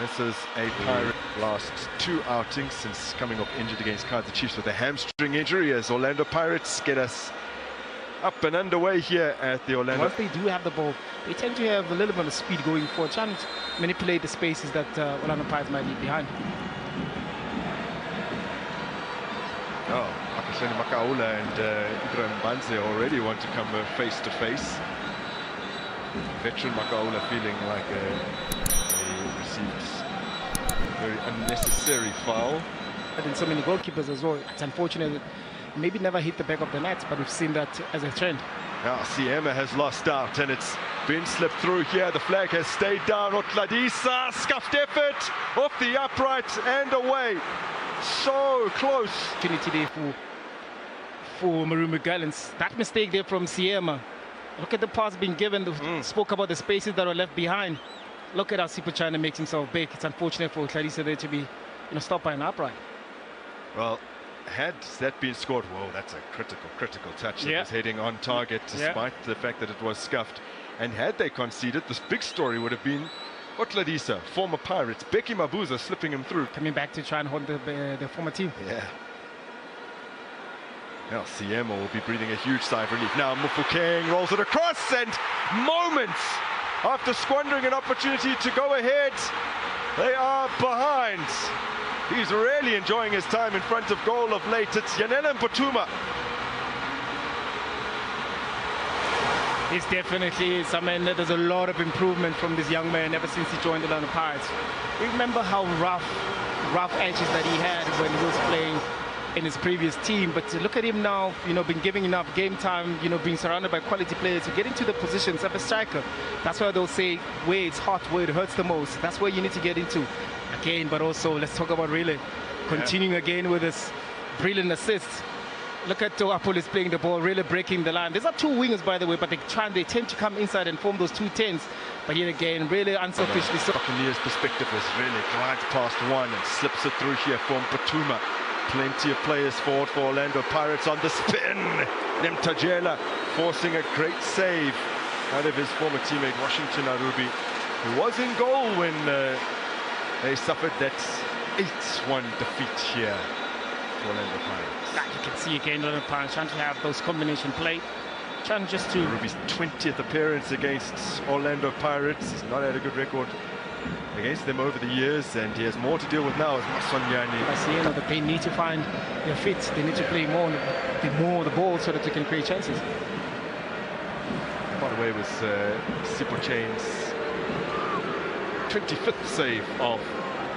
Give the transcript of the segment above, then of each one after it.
This is a Pirate last 2 outings since coming off injured against Kaizer Chiefs with a hamstring injury, as Orlando Pirates get us up and underway here at the Orlando. Once they do have the ball, they tend to have a little bit of speed going forward, trying to manipulate the spaces that Orlando Pirates might leave behind. Oh, Akahleni Makaula and Ibrahim Banze already want to come face to face. Veteran Makaula feeling like he received a very unnecessary foul. And so many goalkeepers as well. It's unfortunate that maybe never hit the back of the net, but we've seen that as a trend. Now Siema has lost out and it's been slipped through here. The flag has stayed down. Otladisa, scuffed effort off the upright and away. So close. Opportunity there for MARUMO Gallants. That mistake there from Siema. Look at the pass being given. Spoke about the spaces that are left behind. Look at how Sipochana makes himself big. It's unfortunate for Clarissa there to be stopped by an upright. Well, had that been scored, whoa, that's a critical touch. That was heading on target despite the fact that it was scuffed. And had they conceded, this big story would have been Otladisa, former Pirates, Becky Mabuza slipping him through. Coming back to try and hold the former team. Yeah. Now Siema will be breathing a huge sigh of relief. Now Mufokeng rolls it across, and moments after squandering an opportunity to go ahead, they are behind. He's really enjoying his time in front of goal of late. It's Yanela Mputuma. It definitely is. I mean, there's a lot of improvement from this young man ever since he joined the Orlando Pirates. Remember how rough edges that he had when he was playing in his previous team, but to look at him now, been given enough game time, being surrounded by quality players to get into the positions of a striker. That's why they'll say where it's hot, where it hurts the most. That's where you need to get into again. But also, let's talk about really continuing again with this brilliant assist. Look at Toapolis playing the ball, really breaking the line. There's not two wingers, by the way, but they tend to come inside and form those 2 10s. But yet again, really unselfishly. Buccaneers' perspective is really glides past one and slips it through here for Mputuma. Plenty of players forward for Orlando Pirates on the spin. Nemtajela forcing a great save out of his former teammate Washington Arubi, who was in goal when they suffered that 8-1 defeat here for Orlando Pirates. You can see again Orlando Pirates trying to have those combination play, trying just to... Arubi's 20th appearance against Orlando Pirates. He's not had a good record against them over the years, and he has more to deal with now as Maswanyani. I see that they need to find their fit. They need to play more of the ball so that they can create chances. By the way, it was Sipochane's 25th save of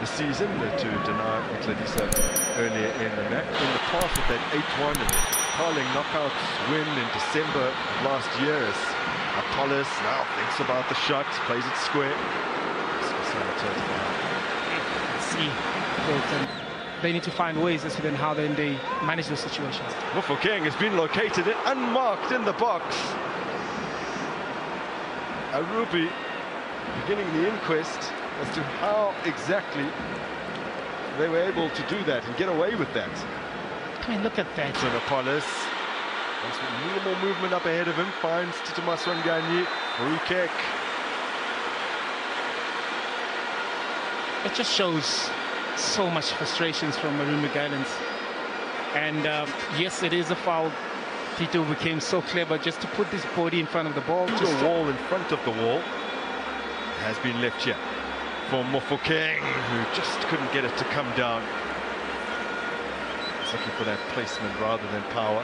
the season to deny Otladisa earlier in the match. In the past with that 8-1 and Carling knockout win in December of last year, as Apollos now thinks about the shot, plays it square. See, they need to find ways as to then how then they manage those situations. Mufokeng has been located unmarked in the box. Arubi beginning the inquest as to how exactly they were able to do that and get away with that. I mean, look at that. So Apollos, once minimal movement up ahead of him, finds Tito Maswangani, Rukek. It just shows so much frustrations from MARUMO Gallants. And yes, it is a foul. Tito became so clever just to put his body in front of the ball. Just a wall in front of the wall has been left here for Mufokeng, who just couldn't get it to come down. He's looking for that placement rather than power.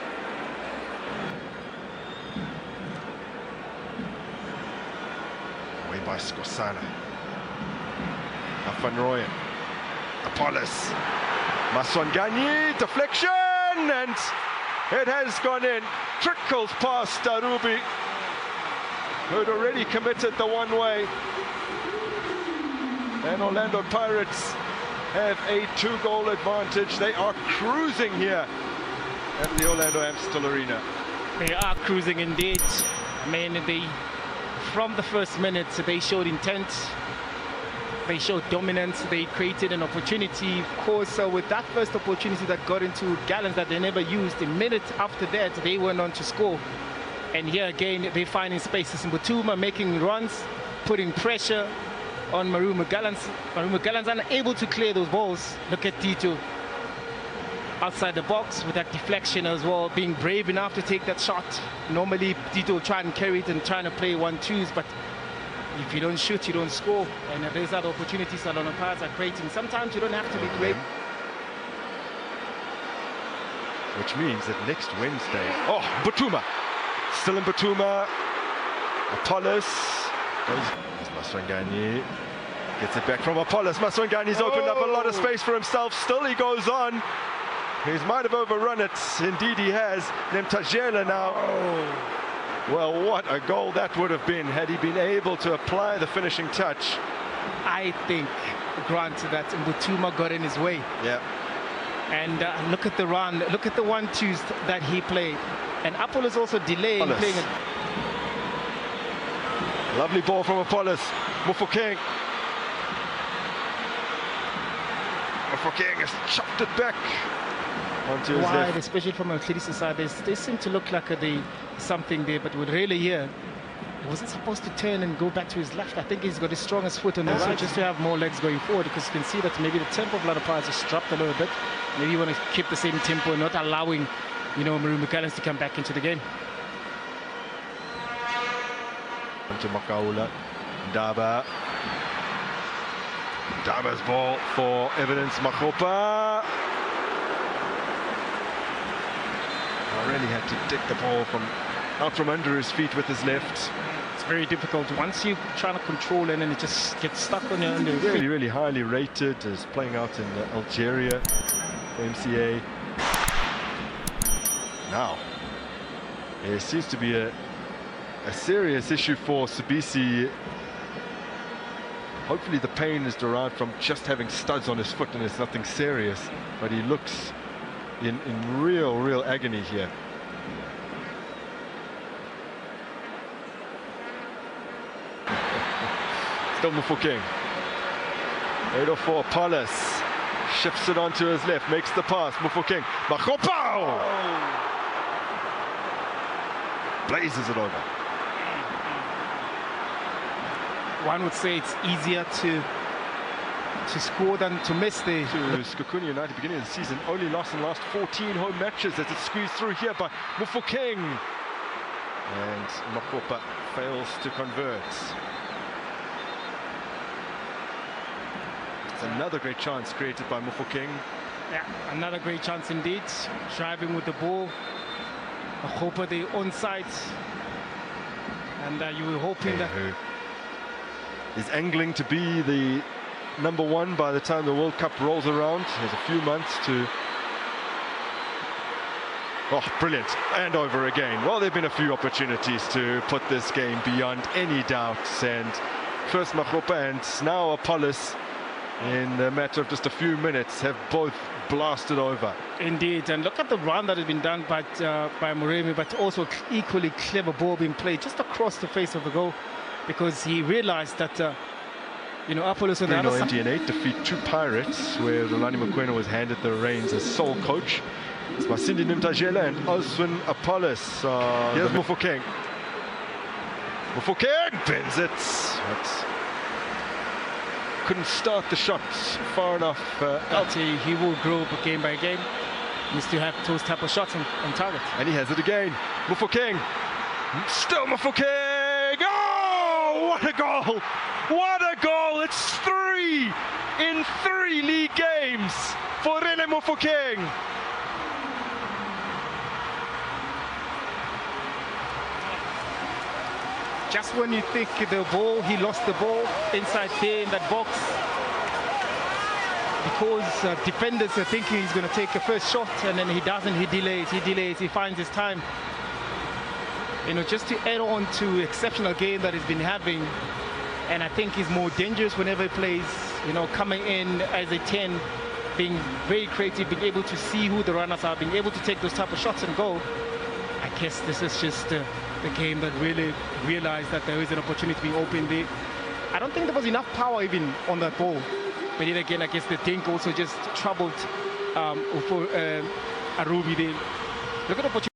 Away by Skosana. Van Rooyen, Apollos, Maswangani, deflection, and it has gone in. Trickles past Arubi, who had already committed the one-way. And Orlando Pirates have a 2-goal advantage. They are cruising here at the Orlando Amstel Arena. They are cruising indeed. I mean, from the first minute, they showed intent. They showed dominance. They created an opportunity, of course, with that first opportunity that got into Gallants that they never used. A minute after that, they went on to score. And here again, they find in spaces. Mputuma making runs, putting pressure on MARUMO. Gallants unable to clear those balls. Look at Tito outside the box with that deflection as well, being brave enough to take that shot. Normally Tito will try and carry it and trying to play 1-2s, but if you don't shoot, you don't score. And there's other opportunities that Orlando Pirates are creating. Sometimes you don't have to be great. Which means that next Wednesday, oh, Batuma, still in Batuma, Apollos goes, Maswangani gets it back from Apollos. Maswangani's opened up a lot of space for himself. Still he goes on. He might have overrun it. Indeed he has. Nemtajela now. Oh. Well, what a goal that would have been had he been able to apply the finishing touch. I think, Grant, that Batuma got in his way. Yeah. And look at the run, look at the 1-2s that he played. And Apollos also delaying playing it. Lovely ball from Apollos. Mufokeng. Mufokeng has chopped it back onto his left. Especially from a Athletics side, they seem to look like something there, but with really here, was it supposed to turn and go back to his left? I think he's got his strongest foot on the right, just to have more legs going forward, because you can see that maybe the tempo of Orlando Pirates has dropped a little bit. Maybe you want to keep the same tempo and not allowing, you know, MARUMO Gallants to come back into the game. Onto Makaula, Daba. Daba's ball for Evidence Makopa. Really had to dig the ball out from under his feet with his left. It's very difficult once you try to control it and it just gets stuck on your under. Really, really highly rated, is playing out in Algeria for MCA. Now, there seems to be a serious issue for Sibisi. Hopefully the pain is derived from just having studs on his foot and it's nothing serious, but he looks in real agony here. Still Mufokeng. 804, Apollos shifts it onto his left, makes the pass. Mufokeng, Makopao! Blazes it over. One would say it's easier to score than to miss the... Skokuni United, beginning of the season, only lost in the last 14 home matches as it's squeezed through here by Mufokeng. And Makopa fails to convert. It's another great chance created by Mufokeng. Yeah, another great chance indeed. Driving with the ball. Makopa the onside. And you were hoping that... is angling to be the #1 by the time the World Cup rolls around. There's a few months to... Oh, brilliant. And over again. Well, there have been a few opportunities to put this game beyond any doubts. And first Makopa and now Apollos, in a matter of just a few minutes, have both blasted over. Indeed, and look at the run that has been done by MARUMO, but also equally clever ball being played just across the face of the goal, because he realized that you know, Apollos on the other side. ND8 defeat 2 Pirates, where Rolani Mokoena was handed the reins as sole coach. It's Masindi Nimtajela and Oswin Apollos. Here's Mufokeng. Mufokeng bends it. But couldn't start the shots far enough. He will grow game by game. Needs to have those type of shots on target. And he has it again. Mufokeng. Still Mufokeng. Oh, what a goal! What a goal! It's 3 in 3 league games for Rene Mufokeng. Just when you think the ball, he lost the ball inside there in that box, because defenders are thinking he's going to take the first shot, and then he doesn't. He delays, he finds his time. You know, just to add on to exceptional game that he's been having, and I think he's more dangerous whenever he plays, you know, coming in as a 10, being very creative, being able to see who the runners are, being able to take those type of shots and go. I guess this is just the game that really realized that there is an opportunity being open there. I don't think there was enough power even on that ball. But then again, I guess the dink also just troubled for Arubi there. Look at the opportunity.